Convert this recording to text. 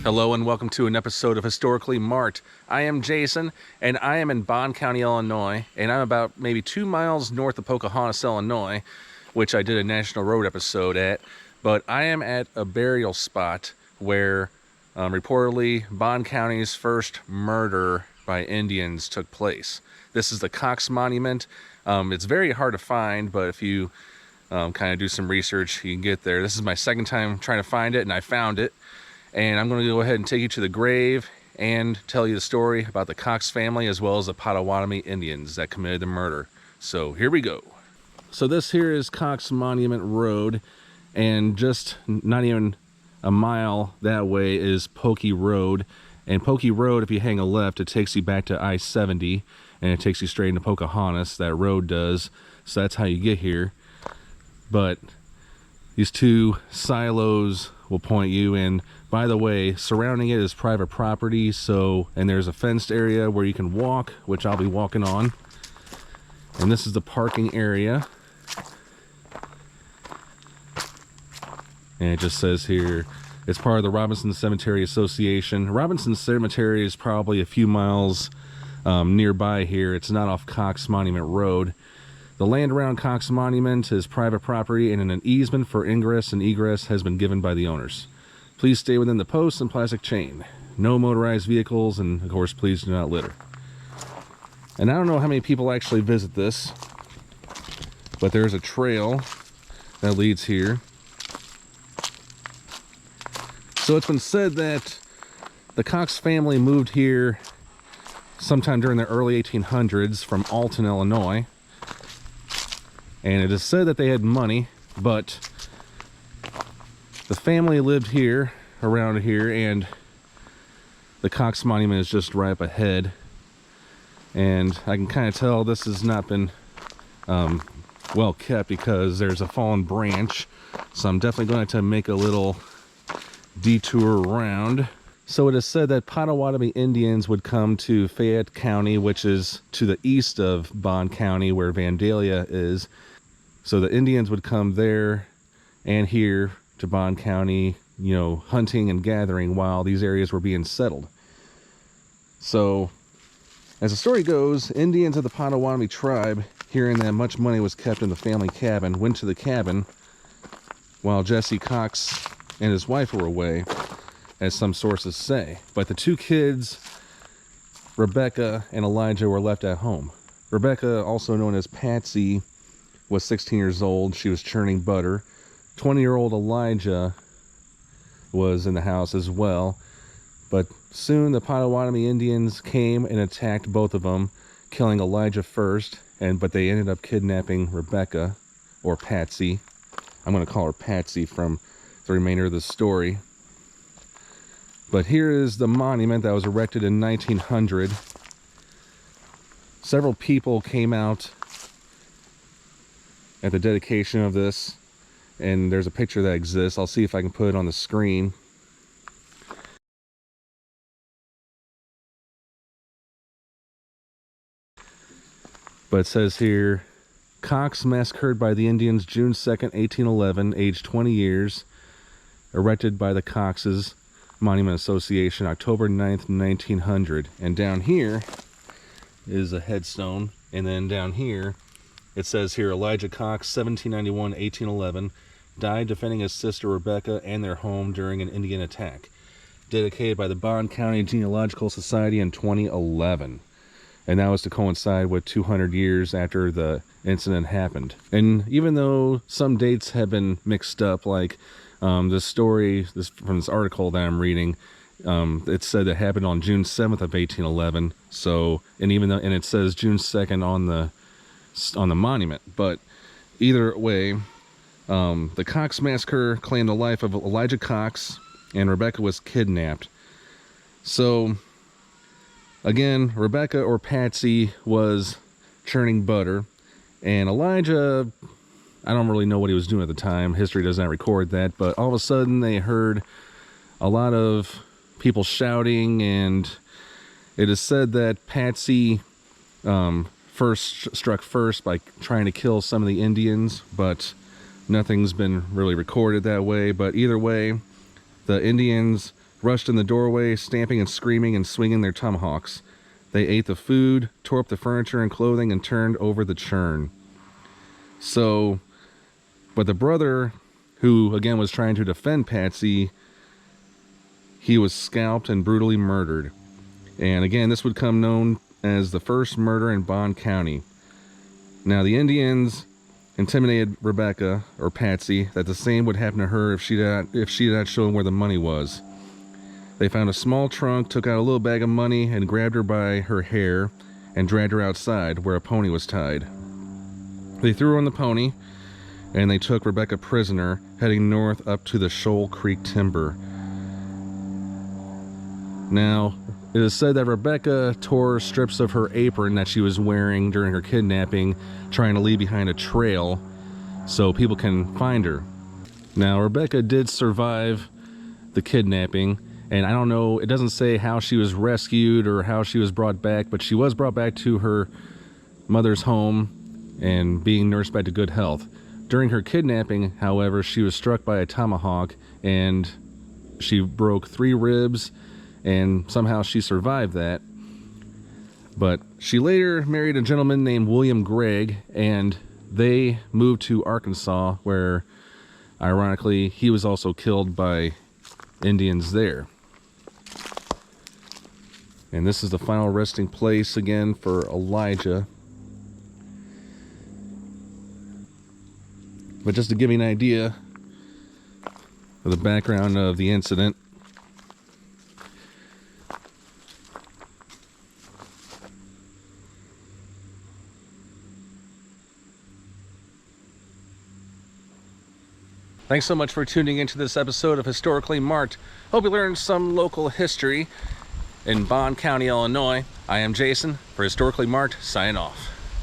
Hello and welcome to an episode of Historically Marked. I am Jason and I am in Bond County, Illinois, and I'm about maybe 2 miles north of Pocahontas, Illinois, which I did a National Road episode at. But I am at a burial spot where reportedly Bond County's first murder by Indians took place. This is the Cox Monument. It's very hard to find, but if you kind of do some research, you can get there. This is my second time trying to find it, and I found it. And I'm going to go ahead and take you to the grave and tell you the story about the Cox family as well as the Potawatomi Indians that committed the murder. So here we go. So this here is Cox Monument Road, and just not even a mile that way is Pokey Road. And Pokey Road, if you hang a left, it takes you back to I-70 and it takes you straight into Pocahontas. That road does. So that's how you get here. But these two silos will point you in. By the way, surrounding it is private property, and there's a fenced area where you can walk, which I'll be walking on. And this is the parking area. And it just says here, it's part of the Robinson Cemetery Association. Robinson Cemetery is probably a few miles nearby here. It's not off Cox Monument Road. The land around Cox Monument is private property, and an easement for ingress and egress has been given by the owners. Please stay within the posts and plastic chain. No motorized vehicles, and of course, please do not litter. And I don't know how many people actually visit this, but there's a trail that leads here. So it's been said that the Cox family moved here sometime during the early 1800s from Alton, Illinois. And it is said that they had money, but the family lived here, around here, and the Cox Monument is just right up ahead. And I can kind of tell this has not been well kept because there's a fallen branch. So I'm definitely going to make a little detour around. So it is said that Potawatomi Indians would come to Fayette County, which is to the east of Bond County, where Vandalia is. So the Indians would come there and here to Bond County, you know, hunting and gathering while these areas were being settled. So, as the story goes, Indians of the Potawatomi tribe, hearing that much money was kept in the family cabin, went to the cabin while Jesse Cox and his wife were away, as some sources say. But the two kids, Rebecca and Elijah, were left at home. Rebecca, also known as Patsy, was 16 years old. She was churning butter. 20-year-old Elijah was in the house as well. But soon the Potawatomi Indians came and attacked both of them, killing Elijah first, but they ended up kidnapping Rebecca, or Patsy. I'm going to call her Patsy from the remainder of the story. But here is the monument that was erected in 1900. Several people came out at the dedication of this, and there's a picture that exists. I'll see if I can put it on the screen. But it says here, Cox massacred by the Indians June 2nd, 1811, aged 20 years, erected by the Cox's Monument Association, October 9th, 1900. And down here is a headstone, and then down here it says here, Elijah Cox, 1791-1811, died defending his sister Rebecca and their home during an Indian attack. Dedicated by the Bond County Genealogical Society in 2011. And that was to coincide with 200 years after the incident happened. And even though some dates have been mixed up, like this story from this article that I'm reading, it said it happened on June 7th of 1811. So, and it says June 2nd on the monument. But either way, the Cox massacre claimed the life of Elijah Cox, and Rebecca was kidnapped. So again, Rebecca, or Patsy, was churning butter, and Elijah, I don't really know what he was doing at the time. History does not record that, but all of a sudden they heard a lot of people shouting, and it is said that Patsy struck first by trying to kill some of the Indians, but nothing's been really recorded that way. But either way, the Indians rushed in the doorway, stamping and screaming and swinging their tomahawks. They ate the food, tore up the furniture and clothing, and turned over the churn. So, but the brother, who again was trying to defend Patsy, he was scalped and brutally murdered. And again, this would come known as the first murder in Bond County. Now, the Indians intimidated Rebecca, or Patsy, that the same would happen to her if she did not show them where the money was. They found a small trunk, took out a little bag of money, and grabbed her by her hair and dragged her outside where a pony was tied. They threw her on the pony, and they took Rebecca prisoner, heading north up to the Shoal Creek timber. Now, it is said that Rebecca tore strips of her apron that she was wearing during her kidnapping, trying to leave behind a trail so people can find her. Now, Rebecca did survive the kidnapping, and I don't know, it doesn't say how she was rescued or how she was brought back, but she was brought back to her mother's home and being nursed back to good health. During her kidnapping, however, she was struck by a tomahawk and she broke 3 ribs, and somehow she survived that. But she later married a gentleman named William Gregg, and they moved to Arkansas, where ironically he was also killed by Indians there. And this is the final resting place again for Elijah. But just to give you an idea of the background of the incident, thanks so much for tuning into this episode of Historically Marked. Hope you learned some local history in Bond County, Illinois. I am Jason for Historically Marked, signing off.